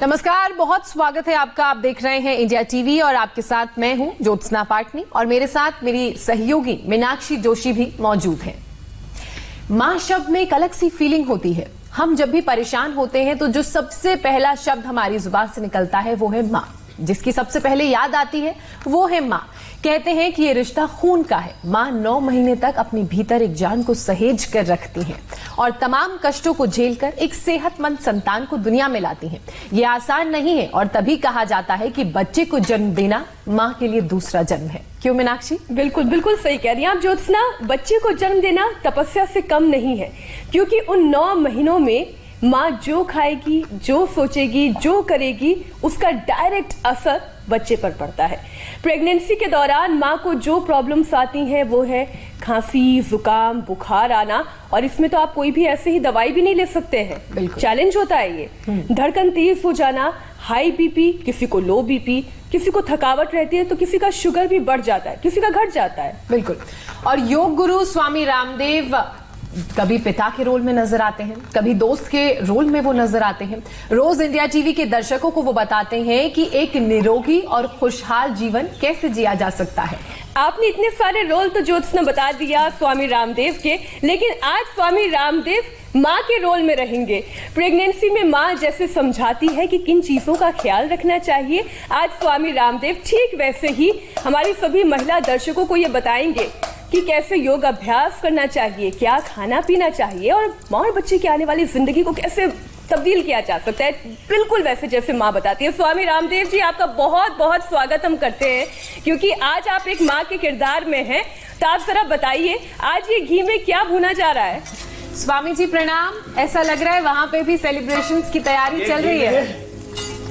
नमस्कार, बहुत स्वागत है आपका। आप देख रहे हैं इंडिया टीवी और आपके साथ मैं हूं ज्योत्सना पाटनी और मेरे साथ मेरी सहयोगी मीनाक्षी जोशी भी मौजूद हैं। मां शब्द में एक अलग सी फीलिंग होती है। हम जब भी परेशान होते हैं तो जो सबसे पहला शब्द हमारी जुबान से निकलता है वो है मां। जिसकी सबसे पहले याद आती है वो है मां। कहते हैं कि ये रिश्ता खून का है। मां 9 महीने तक अपने भीतर एक जान को सहेज कर रखती हैं और तमाम कष्टों को झेलकर एक सेहतमंद संतान को दुनिया में लाती हैं। ये आसान नहीं है और तभी कहा जाता है कि बच्चे को जन्म देना मां के लिए दूसरा जन्म है। क्यों मीनाक्षी? बिल्कुल बिल्कुल सही कह रही हैं आप ज्योत्सना। बच्चे को जन्म देना तपस्या से कम नहीं है, क्योंकि उन 9 महीनों में माँ जो खाएगी, जो सोचेगी, जो करेगी, उसका डायरेक्ट असर बच्चे पर पड़ता है। प्रेगनेंसी के दौरान माँ को जो प्रॉब्लम्स आती हैं वो है खांसी, जुकाम, बुखार आना, और इसमें तो आप कोई भी ऐसे ही दवाई भी नहीं ले सकते हैं। चैलेंज होता है ये। धड़कन तेज हो जाना, हाई बीपी, किसी को लो बीपी, किसी को थकावट रहती है तो किसी का शुगर भी बढ़ जाता है, किसी का घट जाता है। बिल्कुल। और योग गुरु स्वामी रामदेव कभी पिता के रोल में नजर आते हैं, कभी दोस्त के रोल में वो नजर आते हैं। रोज इंडिया टीवी के दर्शकों को वो बताते हैं कि एक निरोगी और खुशहाल जीवन कैसे जिया जा सकता है। आपने इतने सारे रोल तो ज्योत्सना बता दिया स्वामी रामदेव के, लेकिन आज स्वामी रामदेव माँ के रोल में रहेंगे। प्रेगनेंसी में माँ जैसे समझाती है कि किन चीजों का ख्याल रखना चाहिए, आज स्वामी रामदेव ठीक वैसे ही हमारी सभी महिला दर्शकों को ये बताएंगे कि कैसे योग अभ्यास करना चाहिए, क्या खाना पीना चाहिए और माँ और बच्चे की आने वाली जिंदगी को कैसे तब्दील किया जा सकता है, बिल्कुल वैसे जैसे माँ बताती है। स्वामी रामदेव जी, आपका बहुत बहुत स्वागत हम करते हैं, क्योंकि आज आप एक माँ के किरदार में हैं। तो आप जरा बताइए, आज ये घी में क्या भुना जा रहा है? स्वामी जी प्रणाम। ऐसा लग रहा है वहाँ पे भी सेलिब्रेशंस की तैयारी चल रही है।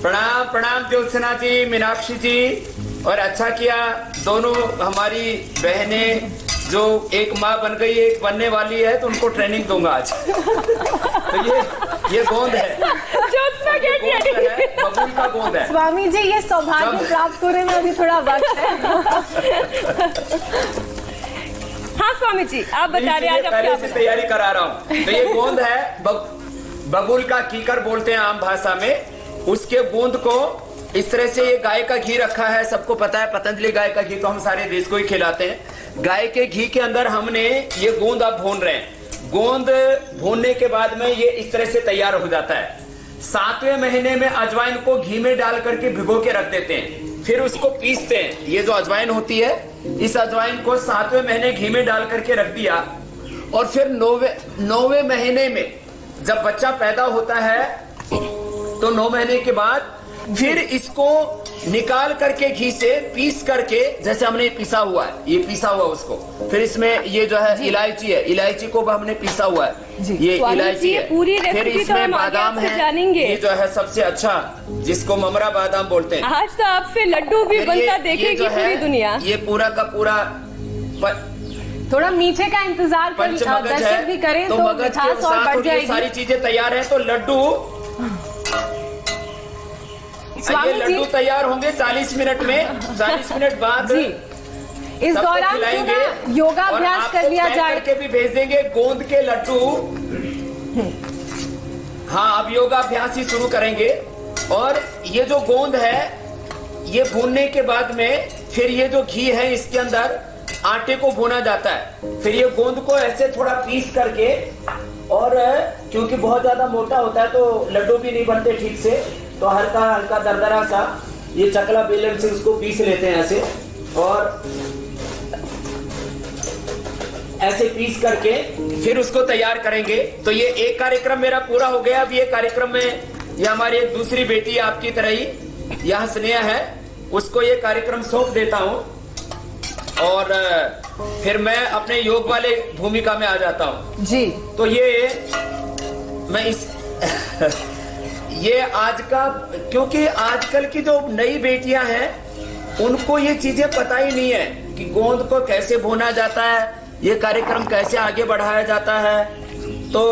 प्रणाम प्रणाम ज्योत्सना जी, मीनाक्षी जी। और अच्छा किया, दोनों हमारी बहनें जो एक माँ बन गई, एक बनने वाली है, तो उनको ट्रेनिंग दूंगा आज। तो ये गोंद है, ज्योत्सना है, बबूल का गोंद है। स्वामी जी, ये सौभाग्य प्राप्त होने में अभी थोड़ा वक्त है। हाँ स्वामी जी, आप बता रहे हैं आज पहले से तैयारी करा रहा हूँ। तो ये गोंद है, बबूल का कीकर बोलते हैं आम भाषा में। उसके गोंद को इस तरह से, ये गाय का घी रखा है, सबको पता है पतंजलि गाय का घी तो हम सारे देश को ही खिलाते हैं। गाय के घी के अंदर हमने ये गोंद आप भून रहे हैं। गोंद भूनने के बाद में ये इस तरह से तैयार हो जाता है। 7वें महीने में अजवाइन को घी में डाल करके भिगो के रख देते हैं, फिर उसको पीसते हैं। ये जो अजवाइन होती है, इस अजवाइन को 7वें महीने घी में डाल करके रख दिया, और फिर 9वें महीने में जब बच्चा पैदा होता है तो 9 महीने के बाद फिर इसको निकाल करके घी से पीस करके, जैसे हमने पीसा हुआ है, ये पीसा हुआ उसको, फिर इसमें ये जो है इलायची है, इलायची को भी हमने पीसा हुआ है, ये इलायची है। पूरी फिर इसमें बादाम है, ये जो है सबसे अच्छा, जिसको ममरा बादाम बोलते हैं। आज तो आपसे लड्डू भी बनता देखेगी पूरी दुनिया। ये पूरा का पूरा थोड़ा मीठे का इंतजार कर, दर्शक भी करें तो मिठास और बढ़ जाएगी। सारी चीजें तैयार है, तो लड्डू, ये लड्डू तैयार होंगे 40 मिनट में। 40 मिनट बाद इस दौरान योगाभ्यास कर लिया जाए, करके भी भेज देंगे गोंद के लड्डू। हाँ, अब योगाभ्यास ही शुरू करेंगे। और ये जो गोंद है, ये भूनने के बाद में फिर ये जो घी है, इसके अंदर आटे को भुना जाता है। फिर ये गोंद को ऐसे थोड़ा पीस करके, और क्योंकि बहुत ज्यादा मोटा होता है तो लड्डू भी नहीं बनते ठीक से, तो हल्का हल्का दरदरा सा ये चकला बेलन से उसको पीस लेते हैं ऐसे, और ऐसे पीस करके फिर उसको तैयार करेंगे। तो ये एक कार्यक्रम मेरा पूरा हो गया। अब ये कार्यक्रम में ये हमारी एक दूसरी बेटी आपकी तरह ही यहाँ स्नेहा है, उसको ये कार्यक्रम सौंप देता हूँ, और फिर मैं अपने योग वाले भूमिका में आ जाता हूँ जी। तो ये मैं ये आज का, क्योंकि आजकल की जो नई बेटियां हैं उनको ये चीजें पता ही नहीं है कि गोंद को कैसे भुना जाता है, ये कार्यक्रम कैसे आगे बढ़ाया जाता है। तो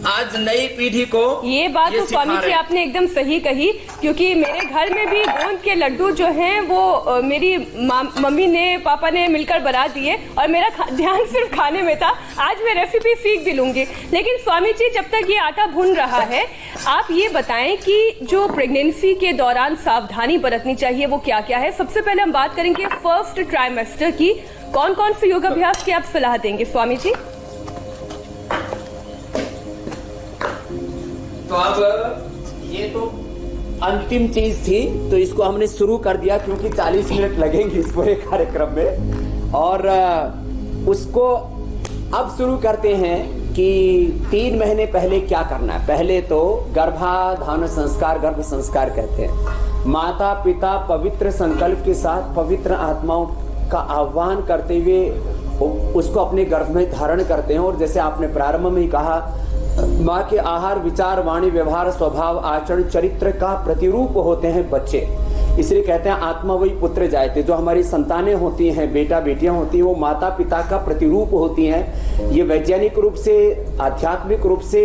आज नई पीढ़ी को ये बात तो स्वामी जी आपने एकदम सही कही, क्योंकि मेरे घर में भी गोंद के लड्डू जो हैं वो मेरी मम्मी ने पापा ने मिलकर बना दिए और मेरा ध्यान सिर्फ खाने में था। आज मैं रेसिपी सीख भी लूंगी। लेकिन स्वामी जी, जब तक ये आटा भुन रहा है, आप ये बताएं कि जो प्रेगनेंसी के दौरान सावधानी बरतनी चाहिए वो क्या क्या है। सबसे पहले हम बात करेंगे फर्स्ट ट्राइमेस्टर की। कौन कौन से योगाभ्यास की आप सलाह देंगे स्वामी जी? तो अब ये तो अंतिम चीज थी, तो इसको हमने शुरू कर दिया क्योंकि 40 मिनट लगेंगे इस पूरे कार्यक्रम में। और उसको अब शुरू करते हैं कि 3 महीने पहले क्या करना है। पहले तो गर्भाधान संस्कार, गर्भ संस्कार कहते हैं। माता पिता पवित्र संकल्प के साथ पवित्र आत्माओं का आह्वान करते हुए उसको अपने गर्भ में धारण करते हैं। और जैसे आपने प्रारंभ में ही कहा, माँ के आहार, विचार, वाणी, व्यवहार, स्वभाव, आचरण, चरित्र का प्रतिरूप होते हैं बच्चे। इसलिए कहते हैं आत्मा वही पुत्र जायते। जो हमारी संतानें होती हैं, बेटा बेटियां होती हैं, वो माता पिता का प्रतिरूप होती हैं। ये वैज्ञानिक रूप से, आध्यात्मिक रूप से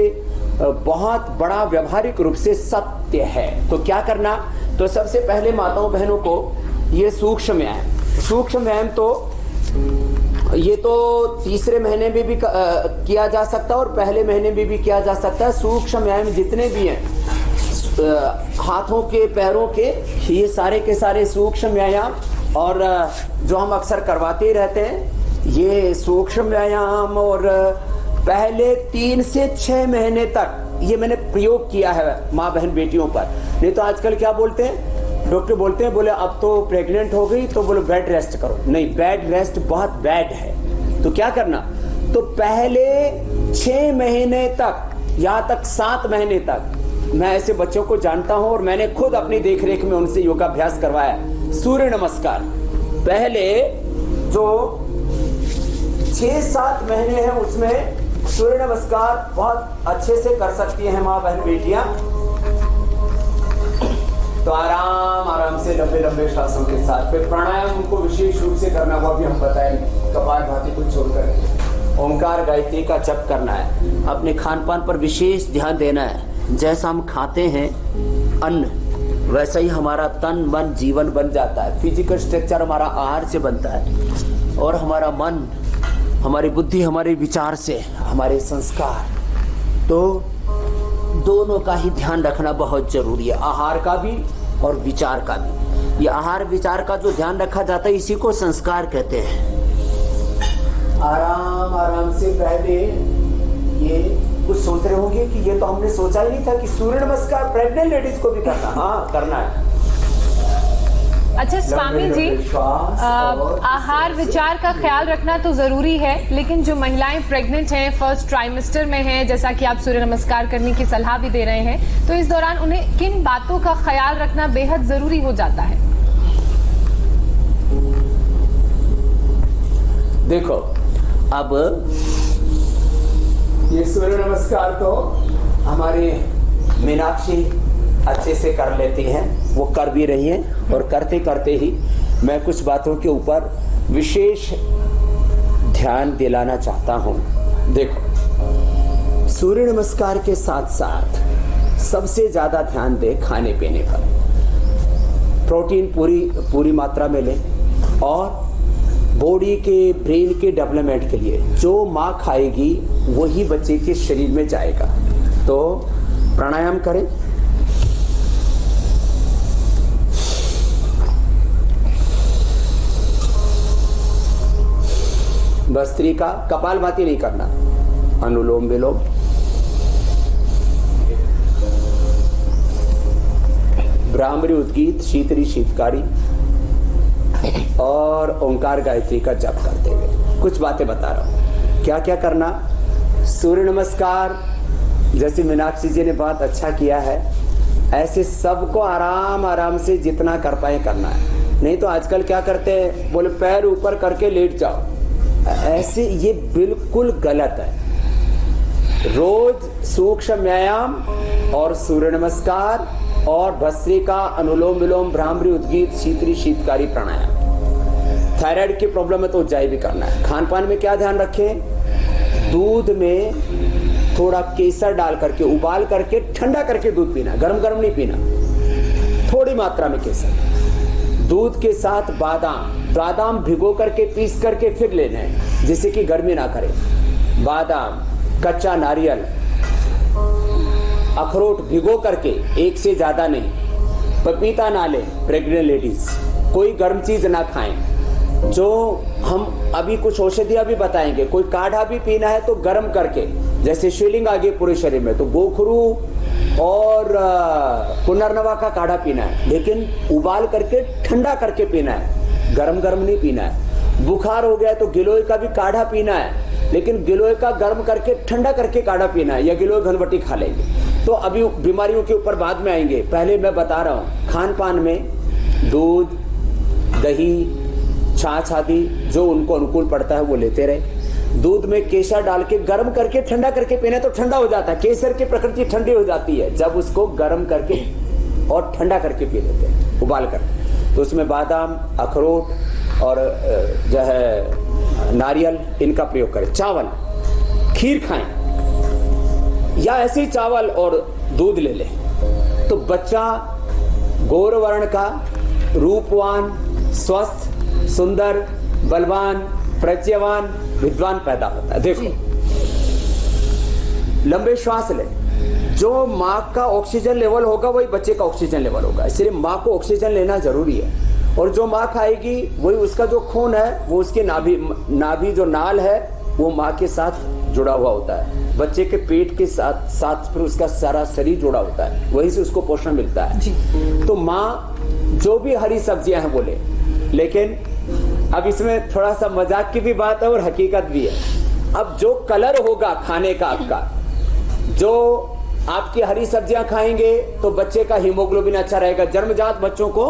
बहुत बड़ा व्यावहारिक रूप से सत्य है। तो क्या करना, तो सबसे पहले माताओं बहनों को ये सूक्ष्म व्यायाम तो ये तो तीसरे महीने में भी किया जा सकता है और पहले महीने में भी किया जा सकता है। सूक्ष्म व्यायाम जितने भी हैं, हाथों के, पैरों के, ये सारे के सारे सूक्ष्म व्यायाम, और जो हम अक्सर करवाते रहते हैं ये सूक्ष्म व्यायाम। और पहले 3 से 6 महीने तक ये मैंने प्रयोग किया है माँ बहन बेटियों पर। नहीं तो आजकल क्या बोलते हैं, डॉक्टर बोलते हैं, बोले अब तो प्रेग्नेंट हो गई तो बोलो बेड रेस्ट करो। नहीं, बेड रेस्ट बहुत बैड है। तो क्या करना, तो पहले 6 महीने तक, यहाँ तक 7 महीने तक मैं ऐसे बच्चों को जानता हूं और मैंने खुद अपनी देखरेख में उनसे योगाभ्यास करवाया। सूर्य नमस्कार पहले जो 6-7 महीने हैं उसमें सूर्य नमस्कार बहुत अच्छे से कर सकती हैं माँ बहन बेटियां। तो आराम से लंबे श्वासों के साथ। फिर प्राणायाम उनको विशेष रूप से करना, वो भी हम बताएंगे। कपालभाति को छोड़कर ओंकार गायत्री का जप करना है। अपने खान पान पर विशेष ध्यान देना है। जैसा हम खाते हैं अन्न, वैसा ही हमारा तन मन जीवन बन जाता है। फिजिकल स्ट्रक्चर हमारा आहार से बनता है और हमारा मन, हमारी बुद्धि, हमारे विचार से, हमारे संस्कार। तो दोनों का ही ध्यान रखना बहुत जरूरी है, आहार का भी और विचार का भी। ये आहार विचार का जो ध्यान रखा जाता है इसी को संस्कार कहते हैं। आराम से पहले ये कुछ सोच रहे होंगे कि ये तो हमने सोचा ही नहीं था कि सूर्य नमस्कार प्रेग्नेंट लेडीज को भी करना। हाँ, करना है। अच्छा स्वामी जी, आहार विचार का ख्याल रखना तो जरूरी है, लेकिन जो महिलाएं प्रेग्नेंट हैं, फर्स्ट ट्राइमेस्टर में हैं, जैसा कि आप सूर्य नमस्कार करने की सलाह भी दे रहे हैं, तो इस दौरान उन्हें किन बातों का ख्याल रखना बेहद जरूरी हो जाता है? देखो, अब ये सूर्य नमस्कार तो हमारी मीनाक्षी अच्छे से कर लेती हैं, वो कर भी रही हैं। और करते करते ही मैं कुछ बातों के ऊपर विशेष ध्यान दिलाना चाहता हूं। देखो, सूर्य नमस्कार के साथ साथ सबसे ज्यादा ध्यान दें खाने पीने पर। प्रोटीन पूरी मात्रा में लें और बॉडी के, ब्रेन के डेवलपमेंट के लिए जो माँ खाएगी वही बच्चे के शरीर में जाएगा। तो प्राणायाम करें, भस्त्रिका, कपालभाति नहीं करना, अनुलोम विलोम, भ्रामरी, उद्गीत, शीतरी, शीतकारी और ओंकार गायत्री का जप करते हुए कुछ बातें बता रहा हूं। क्या क्या करना, सूर्य नमस्कार जैसे मीनाक्षी जी ने बहुत अच्छा किया है, ऐसे सबको आराम से जितना कर पाए करना है। नहीं तो आजकल क्या करते हैं, बोले पैर ऊपर करके लेट जाओ, ऐसे ये बिल्कुल गलत है। रोज सूक्ष्म व्यायाम और सूर्य नमस्कार और भस्त्रिका, अनुलोम विलोम, भ्रामरी, उद्गीत, शीतरी, शीतकारी प्राणायाम। थायराइड की प्रॉब्लम है तो उज्जाई भी करना है। खान पान में क्या ध्यान रखें, दूध में थोड़ा केसर डाल करके उबाल करके ठंडा करके दूध पीना, गरम गरम नहीं पीना, थोड़ी मात्रा में केसर। दूध के साथ बादाम भिगो करके पीस करके फिर लेना है, जिससे कि गर्मी ना करे। बादाम, कच्चा नारियल, अखरोट भिगो करके, एक से ज्यादा नहीं। पपीता ना लें प्रेग्नेंट लेडीज, कोई गर्म चीज ना खाएं। जो हम अभी कुछ औषधियां भी बताएंगे, कोई काढ़ा भी पीना है तो गर्म करके, जैसे स्वेलिंग आ गई पूरे शरीर में तो गोखरू और पुनर्नवा का काढ़ा पीना है, लेकिन उबाल करके ठंडा करके पीना है, गरम गरम नहीं पीना है। बुखार हो गया तो गिलोय का भी काढ़ा पीना है, लेकिन गिलोय का गर्म करके ठंडा करके काढ़ा पीना है, या गिलोय घनवटी खा लेंगे। तो अभी बीमारियों के ऊपर बाद में आएंगे, पहले मैं बता रहा हूं खान पान में दूध, दही, छाछ आदि जो उनको अनुकूल पड़ता है वो लेते रहे। दूध में केसर डाल के गर्म करके ठंडा करके पीना तो ठंडा हो जाता है। केसर की प्रकृति ठंडी हो जाती है जब उसको गर्म करके और ठंडा करके पी लेते हैं उबाल कर। तो उसमें बादाम, अखरोट और जो है नारियल, इनका प्रयोग करें। चावल, खीर खाएं या ऐसे ही चावल और दूध ले लें तो बच्चा गौर वर्ण का, रूपवान, स्वस्थ, सुंदर, बलवान, प्रज्ञावान, विद्वान पैदा होता है। देखो, लंबे श्वास ले, जो मां का ऑक्सीजन लेवल होगा वही बच्चे का ऑक्सीजन लेवल होगा, इसलिए मां को ऑक्सीजन लेना जरूरी है। और जो मां खाएगी वही उसका जो खून है वो उसके नाभि जो नाल है वो मां के साथ जुड़ा हुआ होता है। बच्चे के पेट के साथ साथ फिर उसका सारा शरीर जुड़ा होता है, वहीं से उसको पोषण मिलता है जी। तो मां जो भी हरी सब्जियां हैं बोले, लेकिन अब इसमें थोड़ा सा मजाक की भी बात है और हकीकत भी है। अब जो कलर होगा खाने का आपका, जो आपकी हरी सब्जियां खाएंगे तो बच्चे का हीमोग्लोबिन अच्छा रहेगा। जन्मजात बच्चों को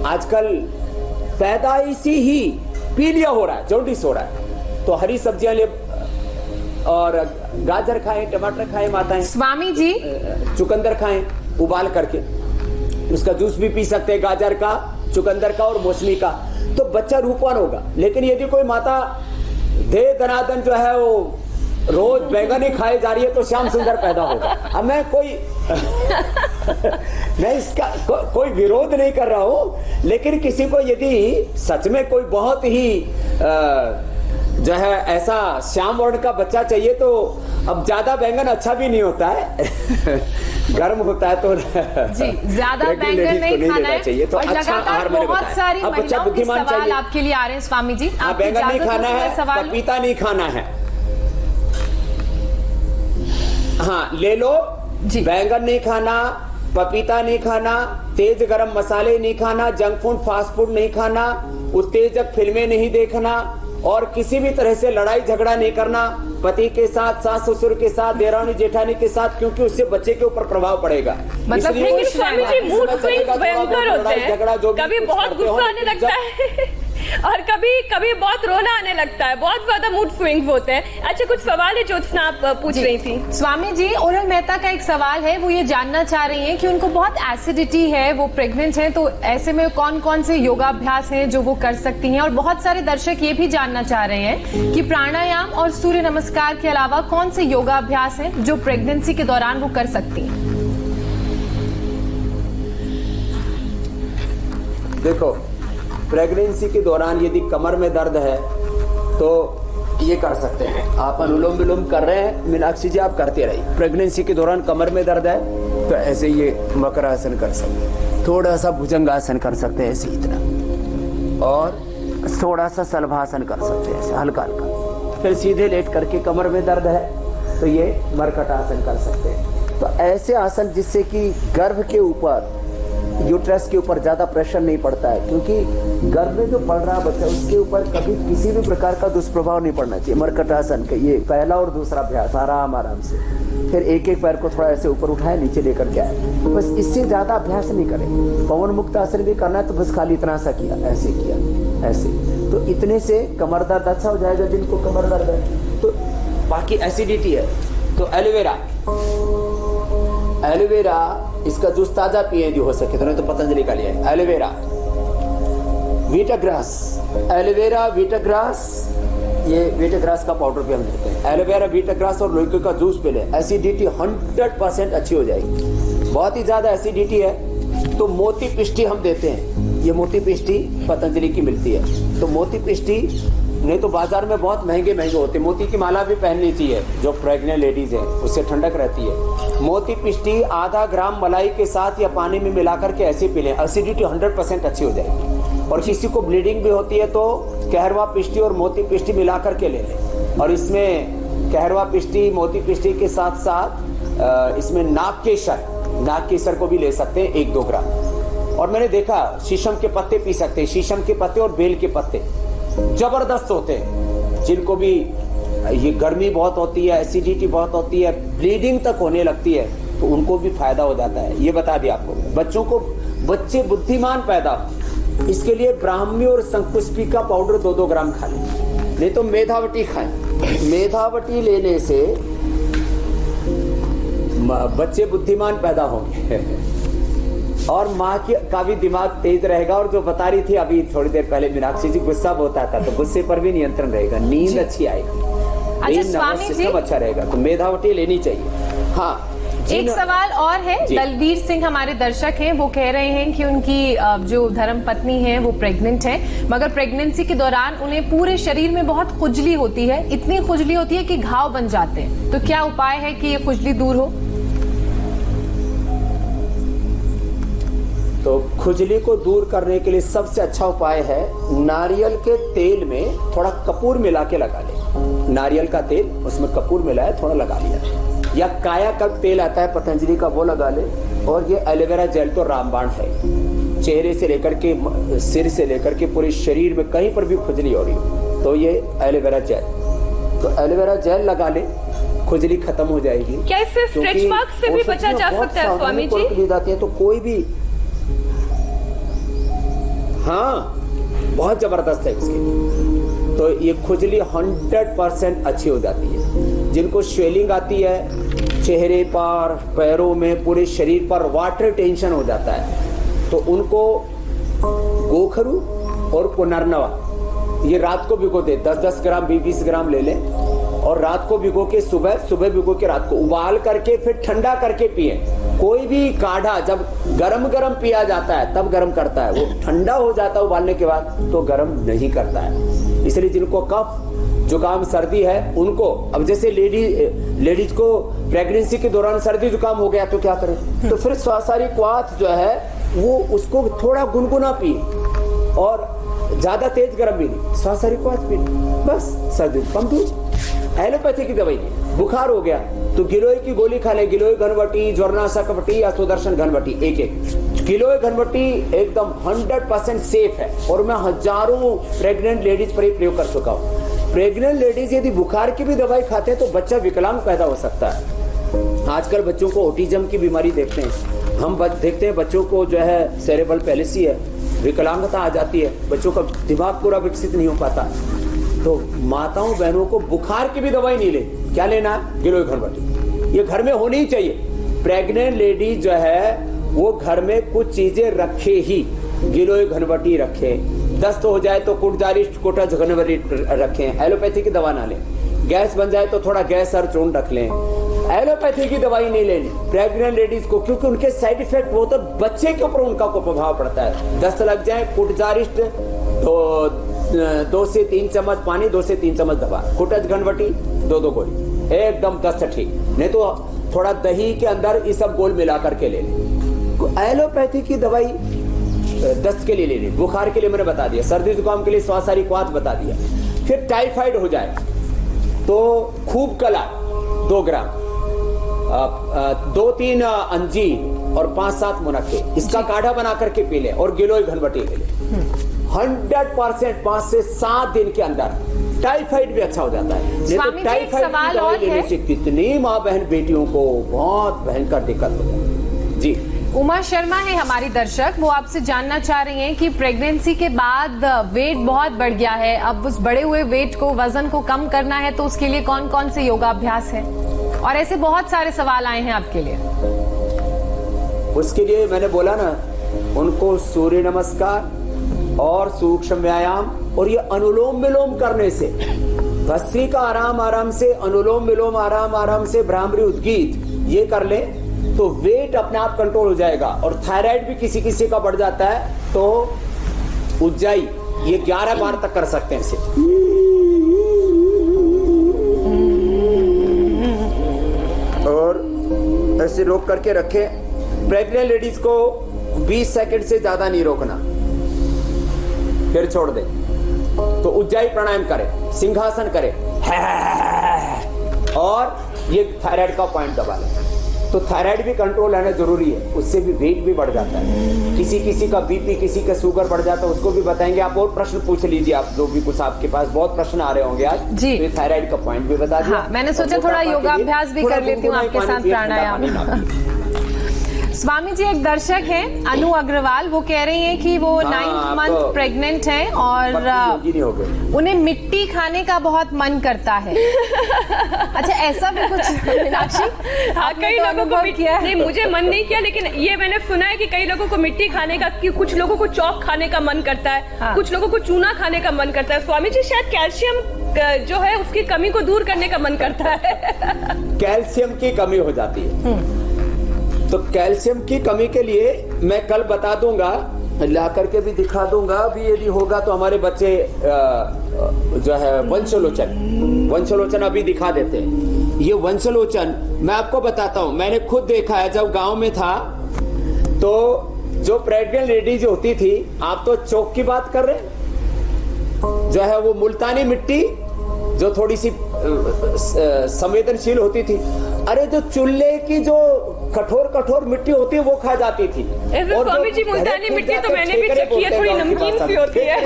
आजकल पैदाइशी ही पीलिया हो रहा है, जॉन्डिस हो रहा है, तो हरी सब्जियां ले और गाजर खाएं, टमाटर खाएं माताएं, स्वामी जी चुकंदर खाएं उबाल करके, उसका जूस भी पी सकते हैं, गाजर का, चुकंदर का और मौसमी का, तो बच्चा रूपवान होगा। लेकिन यदि कोई माता दे दनादन जो है वो रोज बैंगन ही खाए जा रही है तो श्याम सुंदर पैदा होगा। अब मैं मैं इसका कोई विरोध नहीं कर रहा हूं, लेकिन किसी को यदि सच में कोई बहुत ही जो है ऐसा श्याम वर्ण का बच्चा चाहिए तो अब ज्यादा बैंगन अच्छा भी नहीं होता है गर्म होता है तो जी, ज्यादा बैंगन नहीं खाना है चाहिए। तो अच्छा आहार मैंने बताया। बहुत सारी महिलाओं के सवाल आपके लिए आ रहे हैं स्वामी जी। बैंगन नहीं खाना है, पपीता नहीं खाना है, हाँ ले लो जी। बैंगन नहीं खाना, पपीता नहीं खाना, तेज गरम मसाले नहीं खाना, जंक फूड फास्ट फूड नहीं खाना, उत्तेजक फिल्में नहीं देखना और किसी भी तरह से लड़ाई झगड़ा नहीं करना पति के साथ, सास ससुर के साथ, देरानी जेठानी के साथ, क्योंकि उससे बच्चे के ऊपर प्रभाव पड़ेगा। मतलब स्वामी जी मूड स्विंग्स भयंकर होते हैं, कभी बहुत गुस्सा आने लगता है और कभी कभी बहुत रोना आने लगता है, बहुत ज्यादा मूड स्विंग्स होते हैं। अच्छा, कुछ सवाल है ज्योत्सना आप पूछ रही थी। स्वामी जी, उर्मिल मेहता का एक सवाल है, वो ये जानना चाह रही हैं कि उनको बहुत एसिडिटी है, वो प्रेग्नेंट हैं, तो ऐसे में कौन कौन से योगाभ्यास हैं जो वो कर सकती हैं। और बहुत सारे दर्शक ये भी जानना चाह रहे हैं कि प्राणायाम और सूर्य नमस्कार के अलावा कौन से योगाभ्यास हैं जो प्रेगनेंसी के दौरान वो कर सकती हैं। देखो, प्रेगनेंसी के दौरान यदि कमर में दर्द है तो ये कर सकते हैं आप, अनुलोम विलोम कर रहे हैं मीनाक्षी जी, आप करते रहिए। प्रेगनेंसी के दौरान कमर में दर्द है तो ऐसे ये मकरासन कर सकते हैं, थोड़ा सा भुजंगासन कर सकते हैं ऐसे इतना, और थोड़ा सा सलभासन कर सकते हैं ऐसे हल्का हल्का। फिर सीधे लेट करके कमर में दर्द है तो ये मरकटासन कर सकते हैं। तो ऐसे आसन जिससे कि गर्भ के ऊपर, यूट्रस के ऊपर ज्यादा प्रेशर नहीं पड़ता है, क्योंकि गर्भ में जो पड़ रहा बच्चा उसके ऊपर कभी किसी भी प्रकार का दुष्प्रभाव नहीं पड़ना चाहिए। मरकटासन का ये पहला और दूसरा अभ्यास, आराम आराम से। फिर एक एक पैर को थोड़ा ऐसे ऊपर उठाए, नीचे लेकर के आए, बस इससे ज्यादा अभ्यास नहीं करें। पवन मुक्त आसन भी करना है तो बस खाली इतना सा किया, ऐसे किया, ऐसे, तो इतने से कमर दर्द अच्छा हो जाएगा जिनको कमर दर्द है। तो बाकी एसिडिटी है तो एलोवेरा इसका जूस ताजा पिए यदि हो सके तो, नहीं तो पतंजलि का लिया है। एलोवेरा, वीटाग्रास, एलोवेरा, वीटाग्रास, ये वीटा ग्रास का पाउडर भी हम देते हैं। एलोवेरा, वीटा ग्रास और लौकी का जूस पी लें, एसिडिटी 100% अच्छी हो जाएगी। बहुत ही ज्यादा एसिडिटी है तो मोती पिष्टी हम देते हैं। ये मोती पिष्टी पतंजलि की मिलती है। तो मोती पिष्टी नहीं तो बाजार में बहुत महंगे होते हैं। मोती की माला भी पहननी चाहिए जो प्रेग्नेंट लेडीज हैं, उससे ठंडक रहती है। मोती पिष्टी आधा ग्राम मलाई के साथ या पानी में मिलाकर के ऐसे पी लें, एसिडिटी 100% अच्छी हो जाएगी। और किसी को ब्लीडिंग भी होती है तो कहरवा पिष्टी और मोती पिष्टी मिलाकर के ले लें। और इसमें कहरवा पिष्टी, मोती पिष्टी के साथ साथ इसमें नाग केसर को भी ले सकते हैं 1-2 ग्राम। और मैंने देखा शीशम के पत्ते पी सकते हैं, शीशम के पत्ते और बेल के पत्ते जबरदस्त होते हैं। जिनको भी ये गर्मी बहुत होती है, एसिडिटी बहुत होती है, ब्लीडिंग तक होने लगती है तो उनको भी फायदा हो जाता है। ये बता दिया आपको। बच्चे बुद्धिमान पैदा, इसके लिए ब्राह्मी और शंकुष्पी का पाउडर 2-2 ग्राम खा लें, नहीं तो मेधावटी खाएं। मेधावटी लेने से बच्चे बुद्धिमान पैदा होंगे और माँ का भी दिमाग तेज रहेगा। और जो बता रही थी अभी थोड़ी देर पहले मीनाक्षी जी, गुस्सा बहुत आता तो गुस्से पर भी नियंत्रण रहेगा, नींद अच्छी आएगी, स्वामी जी अच्छा रहेगा। तो मेधावटी लेनी चाहिए। हाँ, एक सवाल और है। दलबीर सिंह हमारे दर्शक हैं, वो कह रहे हैं कि उनकी जो धर्म पत्नी है वो प्रेग्नेंट है, मगर प्रेगनेंसी के दौरान उन्हें पूरे शरीर में बहुत खुजली होती है, इतनी खुजली होती है कि घाव बन जाते हैं। तो क्या उपाय है कि ये खुजली दूर हो? तो खुजली को दूर करने के लिए सबसे अच्छा उपाय है नारियल के तेल में थोड़ा कपूर मिला के लगा ले। नारियल का तेल, उसमें कपूर मिलाया, थोड़ा लगा लिया, या कायाकल्प तेल आता है पतंजलि का, वो लगा ले। और ये एलोवेरा जेल तो रामबाण है, चेहरे से लेकर के सिर से लेकर के पूरे शरीर में कहीं पर भी खुजली हो रही हो तो ये एलोवेरा जेल, तो एलोवेरा जेल लगा ले, खुजली खत्म हो जाएगी। क्या इससे स्ट्रेच मार्क से भी बचा जा सकता है स्वामी जी? जाती है तो कोई भी, हाँ बहुत जबरदस्त है इसकी। तो ये खुजली 100% अच्छी हो जाती है। जिनको स्वेलिंग आती है चेहरे पर, पैरों में, पूरे शरीर पर, वाटर टेंशन हो जाता है तो उनको गोखरू और पुनर्नवा ये रात को भिगो दे, 10-10 ग्राम 20-20 ग्राम ले लें और रात को भिगो के सुबह भिगो के रात को उबाल करके फिर ठंडा करके पिए। कोई भी काढ़ा जब गरम पिया जाता है तब गरम करता है, वो ठंडा हो जाता है उबालने के बाद तो गरम नहीं करता है। इसलिए जिनको कफ जुकाम सर्दी है उनको, अब जैसे लेडीज को प्रेगनेंसी के दौरान सर्दी जुकाम हो गया तो क्या करें, तो फिर स्वासारी क्वाथ जो है वो उसको थोड़ा गुनगुना पिए और ज्यादा तेज गर्म भी नहीं, स्वासारी क्वाथ पी, बस सर्दी जुकाम दूर। एलोपैथी की दवाई नहीं, बुखार हो गया तो गिलोय की गोली खा ले, गिलोय घनवटी, ज्वरनाशक या सुदर्शन घनवटी, एक गिलोय घनवटी एकदम 100% सेफ है और मैं हजारों प्रेग्नेंट लेडीज पर ही प्रयोग कर चुका हूँ। प्रेग्नेंट लेडीज यदि बुखार की भी दवाई खाते हैं तो बच्चा विकलांग पैदा हो सकता है। आजकल बच्चों को ऑटिज्म की बीमारी देखते हैं, हम देखते हैं बच्चों को जो है सेरेब्रल पैलिसी है, विकलांगता आ जाती है, बच्चों का दिमाग पूरा विकसित नहीं हो पाता। तो माताओं बहनों को बुखार की भी दवाई नहीं ले, क्या लेना, गिलोय घनवटी, ये घर में होनी ही चाहिए। प्रेग्नेंट लेडीज जो है वो घर में कुछ चीजें रखे ही, गिलोय घनवटी रखे, दस्त हो जाए तो कुटजारिष्ट कोटज घनवटी रखें, एलोपैथी की दवा ना लें, गैस बन जाए तो थोड़ा गैस और चूर्ण रख लें, एलोपैथी की दवाई नहीं लेनी प्रेग्नेंट लेडीज को, क्योंकि उनके साइड इफेक्ट वो तो बच्चे के ऊपर उनका को प्रभाव पड़ता है। दस्त लग जाए, कुटजारिष्ट तो 2 से 3 चम्मच पानी, 2 से 3 चम्मच दवा, कुटज घनवटी 2-2 गोली, एकदम दस्त ठीक, नहीं तो थोड़ा दही के अंदर ये सब गोल मिला करके ले लें। एलोपैथी की दवाई दस्त के लिए ले लें, बुखार के लिए मैंने बता दिया, सर्दी जुकाम के लिए स्वासारी क्वाथ बता दिया। फिर टाइफाइड हो जाए तो खूब कला 2 ग्राम, 2-3 अंजीर और 5-7 मुनक्के, इसका काढ़ा बना करके पी ले और गिलोय घनवटी ले ले। 100% 5 से 7 दिन के अंदर टाइफाइड भी अच्छा हो जाता है। नहीं तो टाइफाइड की दवाई लेने से कितनी माँ बहन बेटियों को बहुत भयंकर दिक्कत हो जाती है। जी, उमा शर्मा है हमारी दर्शक, वो आपसे जानना चाह रही हैं कि प्रेगनेंसी के बाद वेट बहुत बढ़ गया है, अब उस बढ़े हुए वेट को, वजन को कम करना है तो उसके लिए कौन कौन से योगाभ्यास है, और ऐसे बहुत सारे सवाल आए हैं आपके लिए। उसके लिए मैंने बोला ना, उनको सूर्य नमस्कार और सूक्ष्म व्यायाम और ये अनुलोम विलोम करने से भस्त्रिका आराम आराम से, अनुलोम विलोम आराम आराम से, भ्रामरी उद्गीत ये कर ले तो वेट अपने आप कंट्रोल हो जाएगा। और थायराइड भी किसी किसी का बढ़ जाता है तो उज्जाई ये 11 बार तक कर सकते हैं इसे। और ऐसे रोक करके रखें। प्रेग्नेंट लेडीज को 20 सेकंड से ज्यादा नहीं रोकना, फिर छोड़ दे। तो उज्जाई प्राणायाम करें, सिंहासन करें और ये थायराइड का पॉइंट दबा लें। तो थायराइड भी कंट्रोल रहना जरूरी है, उससे भी वेट भी बढ़ जाता है। किसी किसी का बीपी, किसी का शुगर बढ़ जाता है, उसको भी बताएंगे। आप और प्रश्न पूछ लीजिए, आप जो भी कुछ आपके पास बहुत प्रश्न आ रहे होंगे आज जी। तो थायराइड का पॉइंट भी बता दिया। हाँ, मैंने सोचा थोड़ा योगाभ्यास भी कर लेती हूँ आपके साथ, प्राणायाम। स्वामी जी एक दर्शक हैं अनु अग्रवाल, वो कह रही हैं कि वो 9th मंथ प्रेग्नेंट हैं और उन्हें मिट्टी खाने का बहुत मन करता है। अच्छा, ऐसा भी कुछ मीनाक्षी? हाँ, कई लोगों को किया है। नहीं, मुझे मन नहीं किया, लेकिन ये मैंने सुना है कि कई लोगों को मिट्टी खाने का, कुछ लोगों को चौक खाने का मन करता है। हाँ। कुछ लोगों को चूना खाने का मन करता है। स्वामी जी शायद कैल्शियम जो है उसकी कमी को दूर करने का मन करता है। कैल्शियम की कमी हो जाती है, तो कैल्शियम की कमी के लिए मैं कल बता दूंगा, ला करके भी दिखा दूंगा। अभी यदि होगा तो हमारे बच्चे जो है वंशलोचन अभी दिखा देते हैं। ये वंशलोचन मैं आपको बताता हूं, मैंने खुद देखा है। जब गांव में था तो जो प्रेग्नेंट लेडीज होती थी, आप तो चौक की बात कर रहे हैं, जो है वो मुल्तानी मिट्टी जो थोड़ी सी संवेदनशील होती थी, अरे जो चूल्हे की जो कठोर कठोर मिट्टी होती है वो खा जाती थी। और स्वामी जी मुल्तानी मिट्टी तो मैंने भी चखी है, थोड़ी नमकीन सी होती है।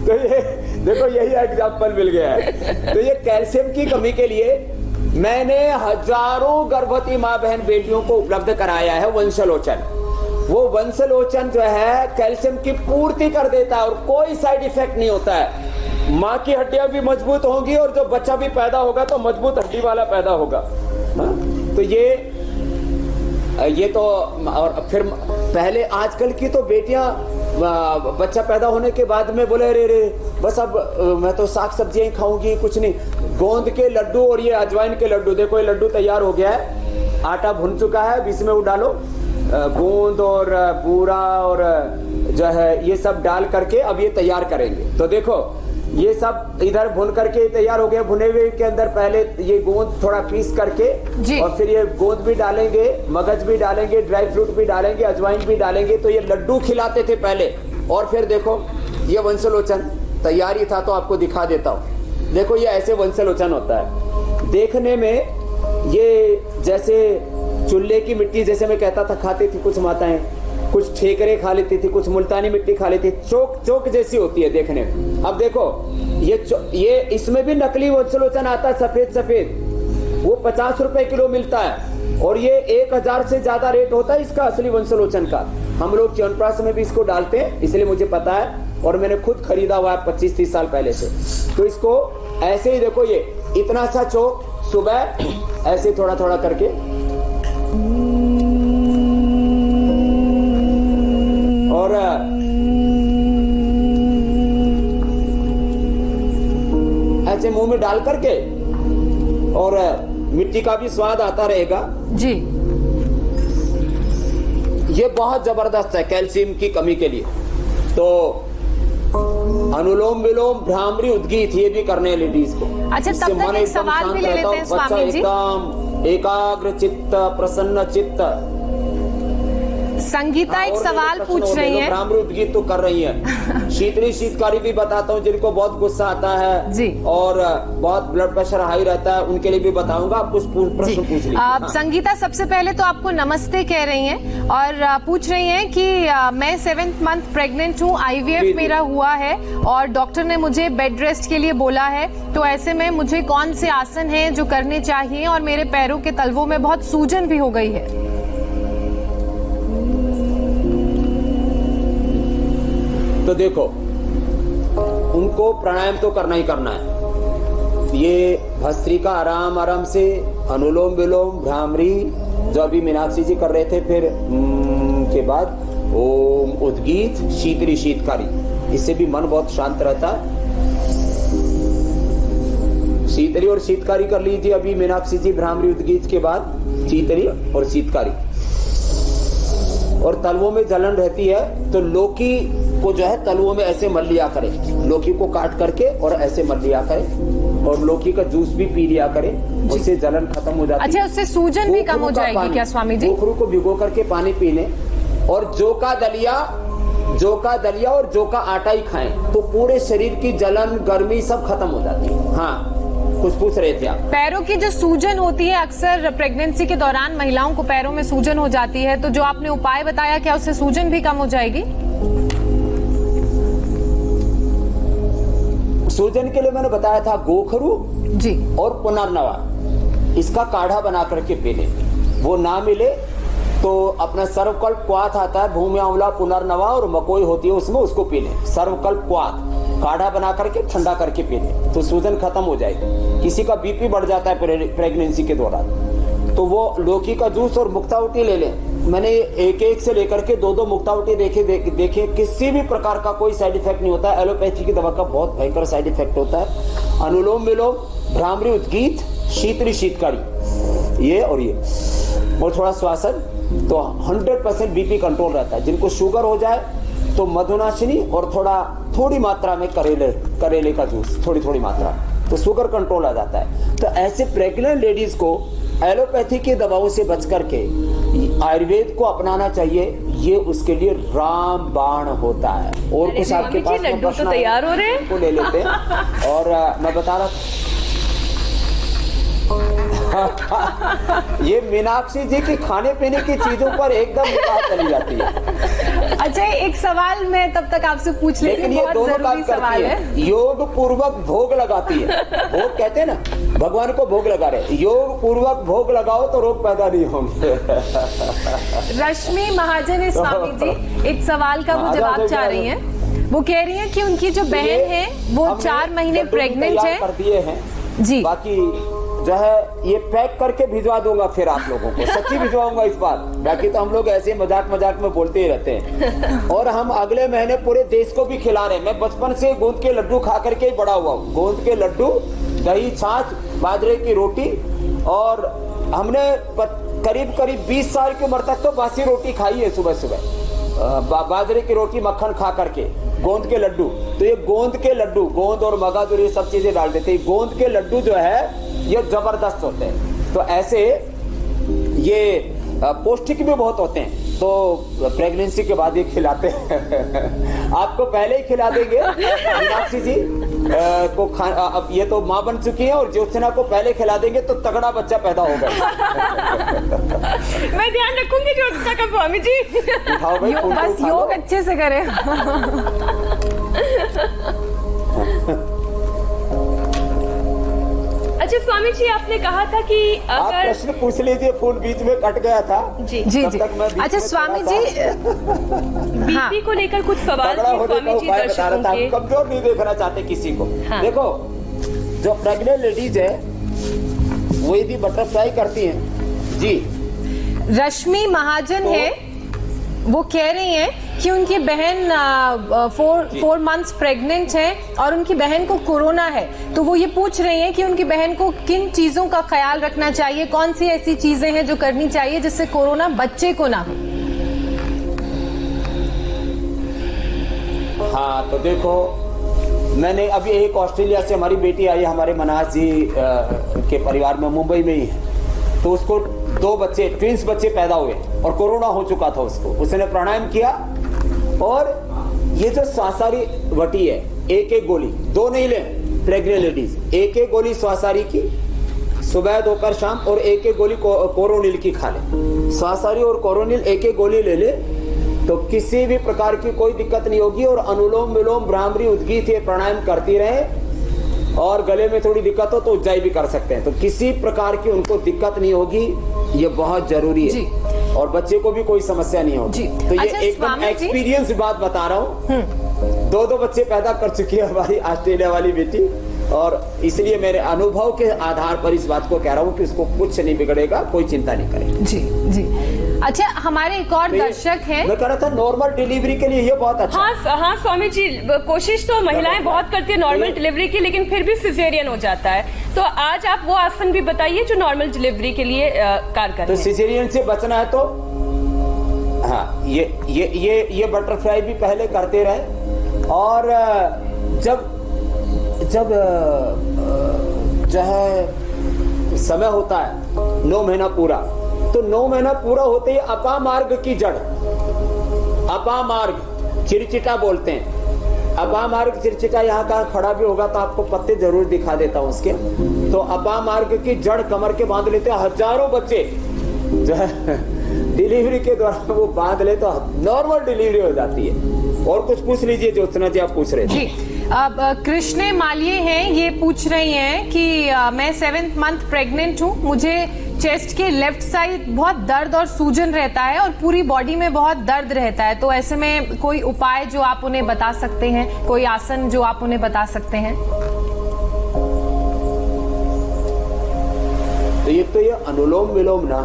तो ये देखो, यही एग्जाम्पल मिल गया है। तो ये कैल्शियम की कमी के लिए मैंने हजारों गर्भवती माँ बहन बेटियों को उपलब्ध कराया है वंशलोचन। वो वंशलोचन जो है कैल्शियम की पूर्ति कर देता है और कोई साइड इफेक्ट नहीं होता है। माँ की हड्डियां भी मजबूत होंगी और जो बच्चा भी पैदा होगा तो मजबूत हड्डी वाला पैदा होगा। तो ये तो, और फिर पहले आजकल की तो बेटियां बच्चा पैदा होने के बाद में बोले अरे बस अब मैं तो साग सब्जियां खाऊंगी, कुछ नहीं। गोंद के लड्डू और ये अजवाइन के लड्डू, देखो ये लड्डू तैयार हो गया है, आटा भुन चुका है, बीच में वो डालो गोंद और बूरा और जो है ये सब डाल करके अब ये तैयार करेंगे। तो देखो ये सब इधर भुन करके तैयार हो गया। भुने हुए के अंदर पहले ये गोंद थोड़ा पीस करके और फिर ये गोंद भी डालेंगे, मगज भी डालेंगे, ड्राई फ्रूट भी डालेंगे, अजवाइन भी डालेंगे। तो ये लड्डू खिलाते थे पहले। और फिर देखो ये वंशलोचन तैयारी था तो आपको दिखा देता हूँ। देखो ये ऐसे वंशलोचन होता है। देखने में ये जैसे चूल्हे की मिट्टी, जैसे मैं कहता था खाती थी कुछ माताएं, कुछ ठेकरे खा लेती थी, कुछ मुल्तानी मिट्टी खा लेती, चौक जैसी होती है देखने में। अब देखो ये इसमें भी नकली वंशलोचन आता है, सफेद, वो 50 रुपए किलो मिलता है और ये 1000 से ज्यादा रेट होता है इसका असली वंशलोचन का। हम लोग च्यवनप्राश में भी इसको डालते हैं, इसलिए मुझे पता है और मैंने खुद खरीदा हुआ है 25-30 साल पहले से। तो इसको ऐसे ही देखो, ये इतना सा चौक सुबह ऐसे थोड़ा थोड़ा करके और ऐसे मुंह में डाल करके, और मिट्टी का भी स्वाद आता रहेगा जी। ये बहुत जबरदस्त है कैल्शियम की कमी के लिए। तो अनुलोम विलोम भ्रामरी उद्गीत ये भी करने लेडीज को। अच्छा, तब तक एक सवाल भी ले लेते हैं स्वामी जी। एकदम एकाग्र चित्त, प्रसन्न चित्त। संगीता एक सवाल पूछ रही है। भ्रामरी उद्गीत तो कर रही है। शीतली शीतकारी भी बताता हूँ, जिनको बहुत गुस्सा आता है जी और बहुत ब्लड प्रेशर हाई रहता है, उनके लिए भी बताऊंगा। आप कुछ प्रश्न पूछ लीजिए। संगीता सबसे पहले तो आपको नमस्ते कह रही हैं और पूछ रही हैं कि मैं 7th मंथ प्रेग्नेंट हूँ, IVF मेरा हुआ है और डॉक्टर ने मुझे बेड रेस्ट के लिए बोला है। तो ऐसे में मुझे कौन से आसन है जो करने चाहिए, और मेरे पैरों के तलवों में बहुत सूजन भी हो गई है। तो देखो, उनको प्राणायाम तो करना ही करना है। ये भस्त्रिका आराम आराम से, अनुलोम विलोम भ्रामरी जो अभी मीनाक्षी जी कर रहे थे, फिर के बाद ओम उद्गीत शीतली शीतकारी, इससे भी मन बहुत शांत रहता है। शीतली और शीतकारी कर लीजिए अभी मीनाक्षी जी, भ्रामरी उद्गीत के बाद शीतली और शीतकारी। और तलवों में जलन रहती है तो लौकी को जो है तलवों में ऐसे मल लिया करें, लौकी को काट करके और ऐसे मल लिया करें, और लौकी का जूस भी पी लिया करें, उससे जलन खत्म हो जाती है। अच्छा, उससे सूजन भी कम हो जाएगी क्या स्वामी जी? गोखरू को भिगो करके पानी पी लें, और जौ का दलिया और जौ का आटा ही खाएं तो पूरे शरीर की जलन गर्मी सब खत्म हो जाती है। हाँ, कुछ पूछ रहे थे आप? पैरों की जो सूजन होती है, अक्सर प्रेगनेंसी के दौरान महिलाओं को पैरों में सूजन हो जाती है, तो जो आपने उपाय बताया, क्या उससे सूजन भी कम हो जाएगी? सूजन के लिए मैंने बताया था गोखरू जी और पुनर्नवा, इसका काढ़ा बना करके पी लें। वो ना मिले तो अपना सर्वकल्प क्वाथ आता है, भूमि आंवला पुनर्नवा और मकोई होती है उसमें, उसको पी लें। सर्वकल्प क्वाथ काढ़ा बना करके ठंडा करके पी लें तो सूजन खत्म हो जाएगी। किसी का बीपी बढ़ जाता है प्रेगनेंसी के दौरान, तो वो लौकी का जूस और मुक्तावटी ले लें। मैंने एक से लेकर के दो मुक्तावटी देखे, किसी भी प्रकार का कोई साइड इफेक्ट नहीं होता है। एलोपैथी की दवा का बहुत भयंकर साइड इफेक्ट होता है। अनुलोम विलोम, भ्रामरी उद्गीत, शीतली शीतकारी, ये और थोड़ा श्वासन, तो 100% बीपी कंट्रोल रहता है। जिनको शुगर हो जाए तो मधुनाशिनी और थोड़ी मात्रा में करेले का जूस, थोड़ी मात्रा, तो शुगर कंट्रोल आ जाता है। तो ऐसे प्रेग्नेंट लेडीज को एलोपैथी की दवाओं से बच करके आयुर्वेद को अपनाना चाहिए, ये उसके लिए रामबाण होता है। और कुछ आपके पास में लड्डू तो तैयार हो रहे हैं, को ले लेते हैं। और मैं बता रहा ये मीनाक्षी जी की खाने पीने की चीजों पर एकदम निगाह चली जाती है। अच्छा, एक सवाल मैं तब तक आपसे पूछ लेती हूँ, बहुत जरूरी सवाल है। योग पूर्वक भोग लगाती है, भोग कहते हैं ना, भगवान को भोग लगा रहे, योग पूर्वक भोग लगाओ तो रोग पैदा नहीं होंगे। रश्मि महाजन है स्वामी जी, एक सवाल का वो जवाब चाह रही हैं। वो कह रही हैं कि उनकी जो बहन है वो 4 महीने प्रेग्नेंट है। कर दिए हैं जी, बाकी जो है ये पैक करके भिजवा दूंगा फिर आप लोगों को, सच्ची भिजवाऊंगा इस बार। बाकी तो हम लोग ऐसे मजाक में बोलते ही रहते हैं। और हम अगले महीने पूरे देश को भी खिला रहे हैं। मैं बचपन से गूंद के लड्डू खा करके ही बड़ा हुआ हूँ। गूंद के लड्डू, दही, छाछ, बाजरे की रोटी, और हमने करीब 20 साल की उम्र तक तो बासी रोटी खाई है सुबह। बाजरे की रोटी मक्खन खा करके, गोंद के लड्डू। तो ये गोंद के लड्डू, गोंद और मगज और ये सब चीजें डाल देते हैं। गोंद के लड्डू जो है ये जबरदस्त होते हैं। तो ऐसे ये पौष्टिक भी बहुत होते हैं, तो प्रेगनेंसी के बाद ये खिलाते हैं। आपको पहले ही खिला देंगे मीनाक्षी जी को अब ये तो माँ बन चुकी है, और ज्योत्सना को पहले खिला देंगे तो तगड़ा बच्चा पैदा होगा। मैं ध्यान रखूंगी ज्योत्सना का स्वामी जी। बस योग अच्छे से करें। अच्छा स्वामी जी, आपने कहा था कि आप अगर प्रश्न पूछ लीजिए, फोन बीच में कट गया था। जी जी। अच्छा स्वामी जी, बीपी को लेकर कुछ सवाल थे स्वामी जी दर्शकों के। कमजोर नहीं देखना चाहते किसी को। हाँ। देखो, जो प्रेग्नेंट लेडीज है वो यदि बटरफ्लाई करती हैं जी। रश्मि महाजन है, वो कह रही हैं कि उनकी बहन 4 मंथ्स प्रेग्नेंट है और उनकी बहन को कोरोना है। तो वो ये पूछ रही हैं कि उनकी बहन को किन चीजों का ख्याल रखना चाहिए, कौन सी ऐसी चीजें हैं जो करनी चाहिए जिससे कोरोना बच्चे को ना हो। हाँ, तो देखो, मैंने अभी एक ऑस्ट्रेलिया से हमारी बेटी आई, हमारे मनाज जी के परिवार में, मुंबई में ही है। तो उसको 2 बच्चे, ट्विंस बच्चे पैदा हुए और कोरोना हो चुका था उसको। उसने प्राणायाम किया, और ये जो श्वासारी वटी है, एक गोली, 2 नहीं ले प्रेग्नेंट लेडीज, एक गोली श्वासारी की सुबह, दोपहर, शाम, और एक गोली कोरोनिल की खा ले। श्वासारी और कोरोनिल एक गोली ले ले तो किसी भी प्रकार की कोई दिक्कत नहीं होगी। और अनुलोम विलोम, भ्रामरी, उद्गीत ये प्राणायाम करती रहे, और गले में थोड़ी दिक्कत हो तो उज्जाई भी कर सकते हैं। तो किसी प्रकार की उनको दिक्कत नहीं होगी, ये बहुत जरूरी है। और बच्चे को भी कोई समस्या नहीं होगी। तो ये अच्छा, एकदम एक्सपीरियंस बात बता रहा हूँ। 2 बच्चे पैदा कर चुकी है हमारी ऑस्ट्रेलिया वाली बेटी, और इसलिए मेरे अनुभव के आधार पर इस बात को कह रहा हूँ कि उसको कुछ नहीं बिगड़ेगा, कोई चिंता नहीं करे। जी जी। अच्छा, हमारे एक और दर्शक हैं। मैं कह रहा था नॉर्मल डिलीवरी के लिए ये बहुत अच्छा। हाँ स्वामी जी, कोशिश तो महिलाएं बहुत करती है नॉर्मल डिलीवरी की, लेकिन फिर भी सिजेरियन हो जाता है। तो आज आप वो आसन भी बताइए जो नॉर्मल डिलीवरी के लिए कारगर है। तो सिजेरियन से बचना है तो हाँ, ये बटरफ्लाई भी पहले करते रहे। और जब जो है समय होता है 9 महीना पूरा, तो 9 महीना पूरा होते ही अपामार्ग की जड़, अपामार्ग चिरचिटा बोलते हैं। अपामार्ग चिरचिटा यहाँ का खड़ा भी होगा तो आपको पत्ते जरूर दिखा देता हूँ उसके। तो अपामार्ग की जड़ कमर के बांध लेते हैं। हजारों बच्चे जो है डिलीवरी के दौरान वो बांध ले तो नॉर्मल डिलीवरी हो जाती है। और कुछ पूछ लीजिए ज्योत्सना जी, आप पूछ रहे थे। अब कृष्ण मालिये हैं, ये पूछ रही हैं कि मैं 7th मंथ प्रेग्नेंट हूँ, मुझे चेस्ट के लेफ्ट साइड बहुत दर्द और सूजन रहता है और पूरी बॉडी में बहुत दर्द रहता है। तो ऐसे में कोई उपाय जो आप उन्हें बता सकते हैं, कोई आसन जो आप उन्हें बता सकते हैं? तो ये अनुलोम विलोम ना,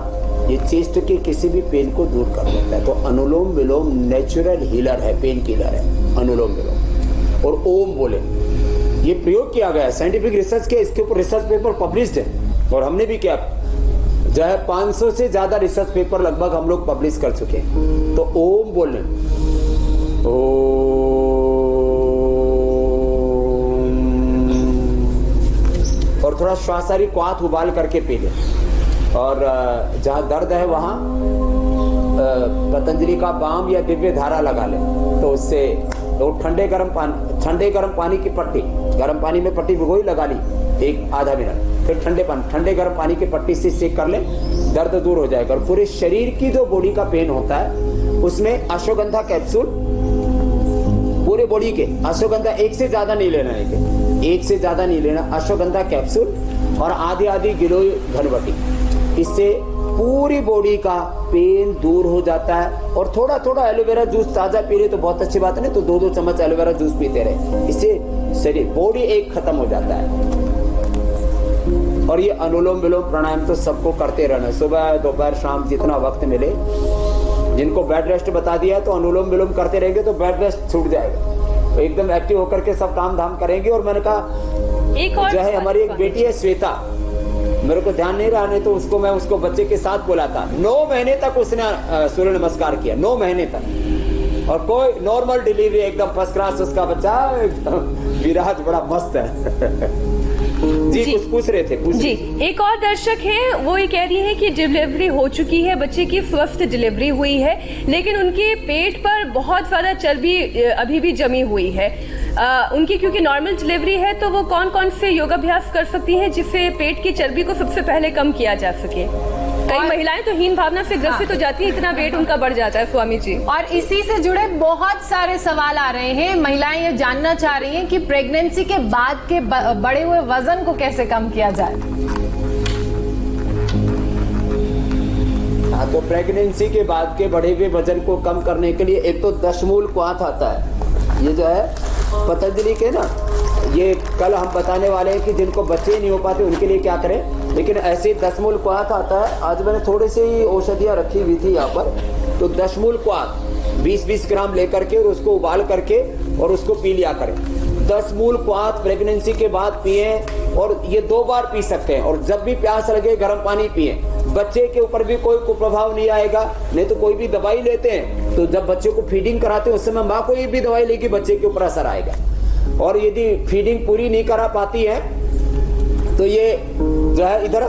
ये चेस्ट के किसी भी पेन को दूर कर देता है। तो अनुलोम विलोम नेचुरल हीलर है, पेन किलर है अनुलोम विलोम। और ओम बोले, ये प्रयोग किया गया है, साइंटिफिक रिसर्च के, इसके ऊपर रिसर्च पेपर पब्लिश्ड है। और हमने भी किया जो है 500 से ज्यादा रिसर्च पेपर लगभग हम लोग पब्लिश कर चुके हैं। तो ओम बोलने, और थोड़ा श्वासारी क्वाथ उबाल करके पी ले। और जहाँ दर्द है वहां पतंजलि का बाम या दिव्य धारा लगा ले, तो उससे तो ठंडे गर्म पानी की पट्टी, गर्म पानी में पट्टी भिगोई, लगा ली 1-आधा मिनट, फिर ठंडे गर्म पानी की पट्टी से सेक कर ले, दर्द दूर हो जाएगा। और पूरे शरीर की जो बॉडी का पेन होता है उसमें अश्वगंधा कैप्सूल, पूरे बॉडी के अश्वगंधा, एक से ज्यादा नहीं लेना है, एक से ज्यादा नहीं लेना, अश्वगंधा कैप्सूल और आधी गिलोय घनवटी, इससे पूरी बॉडी का पेन दूर हो जाता है। और थोड़ा एलोवेरा जूस ताजा पी ले तो बहुत अच्छी बात है, तो 2-2 चम्मच एलोवेरा जूस पीते रहे, इससे शरीर बॉडी एक खत्म हो जाता है। और ये अनुलोम विलोम प्राणायाम तो सबको करते रहना, सुबह दोपहर शाम जितना वक्त मिले। जिनको बेड रेस्ट बता दिया तो अनुलोम विलोम करते रहेंगे तो बेड रेस्ट छूट जाएगा, एकदम एक्टिव होकर के सब काम धाम करेंगे। और मैंने कहा एक और जो है हमारी एक बेटी है श्वेता, मेरे को ध्यान नहीं रहा, नहीं तो उसको बच्चे के साथ बोला था। 9 महीने तक उसने सूर्य नमस्कार किया, 9 महीने तक, और कोई नॉर्मल डिलीवरी एकदम फर्स्ट क्लास, उसका बच्चा एकदम विराज बड़ा मस्त है। जी कुछ पूछ रहे थे, जी एक और दर्शक है, वो ये कह रही है कि डिलीवरी हो चुकी है, बच्चे की स्वस्थ डिलीवरी हुई है, लेकिन उनके पेट पर बहुत ज्यादा चर्बी अभी भी जमी हुई है। उनकी क्योंकि नॉर्मल डिलीवरी है, तो वो कौन कौन से योगाभ्यास कर सकती हैं जिससे पेट की चर्बी को सबसे पहले कम किया जा सके? कई महिलाएं तो हीन भावना से ग्रसित हो जाती है, इतना वेट उनका बढ़ जाता है स्वामी जी। और इसी से जुड़े बहुत सारे सवाल आ रहे हैं। महिलाएं ये जानना चाह रही हैं कि प्रेगनेंसी के बाद के बढ़े हुए वजन को कैसे कम किया जाए। तो प्रेगनेंसी के बाद के बढ़े हुए वजन को कम करने के लिए एक तो दशमूल क्वाथ आता है, ये जो है पतंजलि के ना, ये कल हम बताने वाले हैं कि जिनको बच्चे नहीं हो पाते उनके लिए क्या करें। लेकिन ऐसे दशमूल क्वाथ आता है, आज मैंने थोड़े से ही औषधियाँ रखी हुई थी यहाँ पर। तो दशमूल क्वाथ 20-20 ग्राम लेकर के और उसको उबाल करके और उसको पी लिया करें। 10 मूल क्वाथ प्रेगनेंसी के बाद पिए, और ये 2 बार पी सकते हैं। और जब भी प्यास लगे गर्म पानी पिए। बच्चे के ऊपर भी कोई कुप्रभाव नहीं आएगा। नहीं तो कोई भी दवाई लेते हैं तो जब बच्चे को फीडिंग कराते हैं उस समय माँ कोई भी दवाई लेगी बच्चे के ऊपर असर आएगा। और यदि फीडिंग पूरी नहीं करा पाती है तो ये जो है, इधर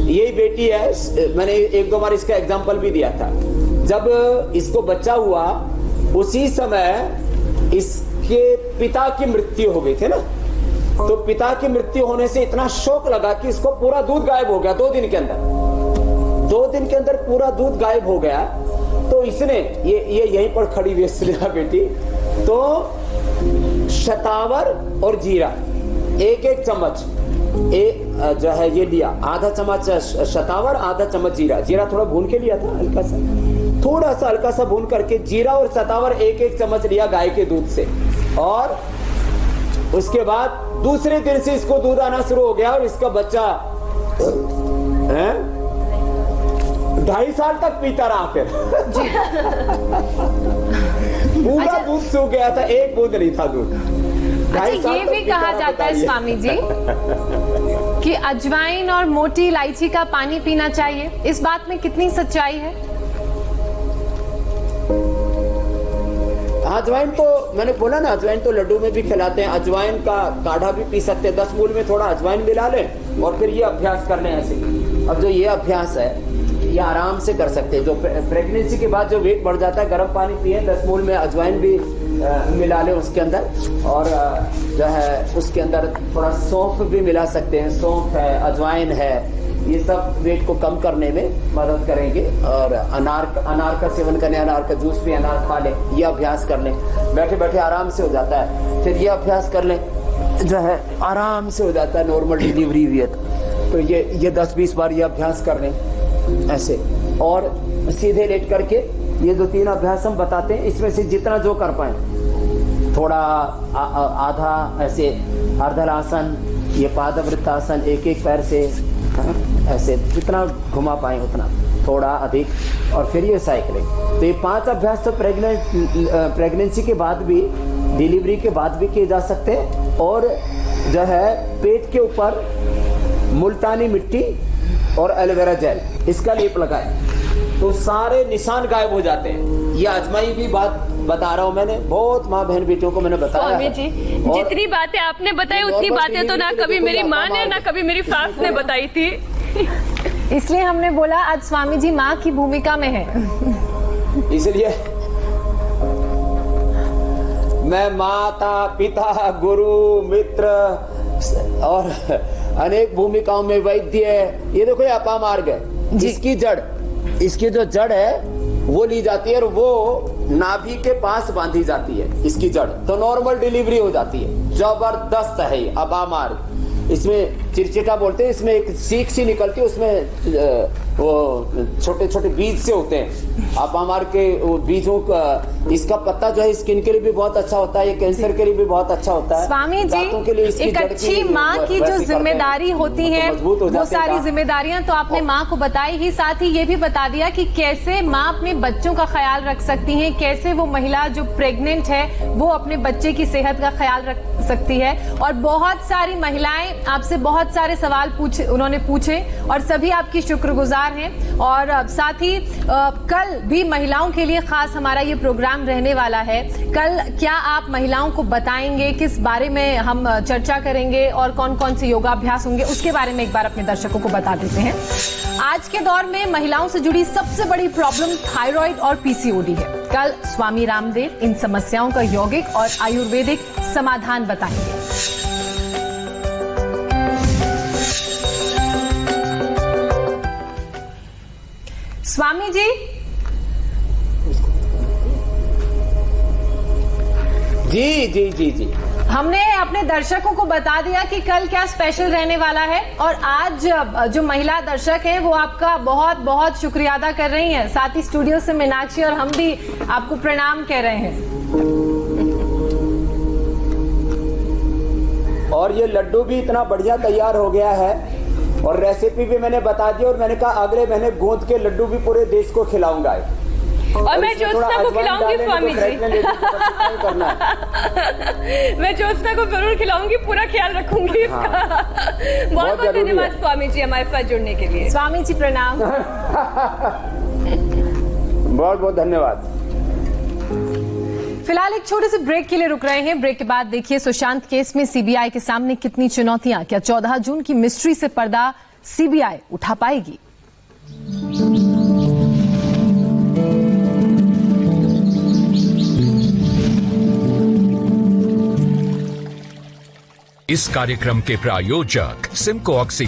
यही बेटी है, मैंने 1-2 बार इसका एग्जाम्पल भी दिया था। जब इसको बच्चा हुआ उसी समय इसके पिता की मृत्यु हो गई थी ना, तो पिता की मृत्यु होने से इतना शोक लगा कि इसको पूरा दूध गायब हो गया 2 दिन के अंदर। 2 दिन के अंदर पूरा दूध गायब हो गया। तो इसने ये यहीं पर खड़ी हुई स्त्रिया बेटी, तो शतावर और जीरा 1-1 चम्मच जो है ये लिया, आधा चम्मच शतावर, आधा चम्मच जीरा। जीरा थोड़ा भून के लिया था, हल्का सा, थोड़ा सा हल्का सा भून करके जीरा और शतावर 1-1 चम्मच लिया गाय के दूध से। और उसके बाद दूसरे दिन से इसको दूध आना शुरू हो गया और इसका बच्चा 2.5 साल तक पीता रहा फिर। पूरा दूध सूख गया था, एक बूंद नहीं था दूध। अच्छा, ये भी कहा जाता है स्वामी जी कि अजवाइन और मोटी इलायची का पानी पीना चाहिए, इस बात में कितनी सच्चाई है? अजवाइन तो मैंने बोला ना, अजवाइन तो लड्डू में भी खिलाते हैं, अजवाइन का काढ़ा भी पी सकते हैं। 10 मूल में थोड़ा अजवाइन मिला लें और फिर ये अभ्यास कर लें ऐसे। अब जो ये अभ्यास है ये आराम से कर सकते हैं। जो प्रेगनेंसी के बाद जो वेट बढ़ जाता है, गर्म पानी पिए, 10 मूल में अजवाइन भी मिला लें उसके अंदर, और जो है उसके अंदर थोड़ा सौंफ भी मिला सकते हैं। सौंफ है, अजवाइन है, ये सब वेट को कम करने में मदद करेंगे। और अनार का सेवन करें, अनार का जूस भी, अनार खा लें, ये अभ्यास कर लें, बैठे बैठे आराम से हो जाता है। फिर ये अभ्यास कर लें, जो है आराम से हो जाता है नॉर्मल डिलीवरी हुई है तो ये 10-20 बार ये अभ्यास कर लें ऐसे। और सीधे लेट करके ये 2-3 अभ्यास हम बताते हैं, इसमें से जितना जो कर पाए, थोड़ा आधा ऐसे अर्धलासन, ये पादवृत्तासन, एक पैर से ऐसे जितना घुमा पाए उतना, थोड़ा अधिक, और फिर ये साइकिलिंग। तो ये 5 अभ्यास तो प्रेगनेंसी के बाद भी, डिलीवरी के बाद भी किए जा सकते हैं। और जो है पेट के ऊपर मुल्तानी मिट्टी और एलोवेरा जेल, इसका लेप लगाए तो सारे निशान गायब हो जाते हैं। ये आजमाई भी बात बता रहा हूँ मैंने, बहुत माँ बहन बेटियों को मैंने बताया। स्वामी जी, जितनी बातें आपने बताई उतनी बातें तो ना कभी मेरी माँ ने ना कभी मेरी सास ने बताई थी। इसलिए हमने बोला आज स्वामी जी माँ की भूमिका में है। इसलिए मैं माता, पिता, गुरु, मित्र और अनेक भूमिकाओं में वैद्य है। ये देखो ये अपामार्ग है, इसकी जो जड़ है वो ली जाती है और वो नाभि के पास बांधी जाती है, इसकी जड़, तो नॉर्मल डिलीवरी हो जाती है। जबरदस्त है ये अपामार्ग। इसमें चिरचिटा बोलते हैं, इसमें एक सीख सी निकलती है, उसमें वो छोटे छोटे बीज से होते हैं अपामार्ग के बीजों का। इसका पत्ता जो है स्किन के लिए भी बहुत अच्छा होता है, ये कैंसर के लिए भी बहुत अच्छा होता है। स्वामी जी, एक अच्छी माँ की जो जिम्मेदारी होती है वो सारी जिम्मेदारियां तो आपने माँ को बताई ही, साथ ही ये भी बता दिया कि कैसे माँ अपने बच्चों का ख्याल रख सकती है, कैसे वो महिला जो प्रेग्नेंट है वो अपने बच्चे की सेहत का ख्याल रख सकती है। और बहुत सारी महिलाएं आपसे बहुत सारे सवाल उन्होंने पूछे और सभी आपकी शुक्रगुजार हैं। और साथ ही कल भी महिलाओं के लिए खास हमारा ये प्रोग्राम रहने वाला है। कल क्या आप महिलाओं को बताएंगे, किस बारे में हम चर्चा करेंगे और कौन कौन से योगाभ्यास होंगे, उसके बारे में एक बार अपने दर्शकों को बता देते हैं। आज के दौर में महिलाओं से जुड़ी सबसे बड़ी प्रॉब्लम थायराइड और पीसीओडी है। कल स्वामी रामदेव इन समस्याओं का यौगिक और आयुर्वेदिक समाधान बताएंगे। स्वामी जी, जी जी जी जी, हमने अपने दर्शकों को बता दिया कि कल क्या स्पेशल रहने वाला है और आज जो महिला दर्शक हैं वो आपका बहुत बहुत शुक्रिया अदा कर रही हैं। साथ ही स्टूडियो से मीनाक्षी और हम भी आपको प्रणाम कह रहे हैं। और ये लड्डू भी इतना बढ़िया तैयार हो गया है और रेसिपी भी मैंने बता दी और मैंने कहा अगले महीने गूंद के लड्डू भी पूरे देश को खिलाऊंगा। और मैं ज्योत्सना को खिलाऊंगी स्वामी जी। मैं ज्योत्सना को जरूर खिलाऊंगी, पूरा ख्याल रखूंगी इसका। बहुत बहुत धन्यवाद स्वामी जी हमारे साथ जुड़ने के लिए। स्वामी जी प्रणाम। बहुत बहुत धन्यवाद। फिलहाल एक छोटे से ब्रेक के लिए रुक रहे हैं। ब्रेक के बाद देखिए सुशांत केस में सीबीआई के सामने कितनी चुनौतियां, क्या 14 जून की मिस्ट्री से पर्दा सीबीआई उठा पाएगी? इस कार्यक्रम के प्रायोजक सिम्को ऑक्सी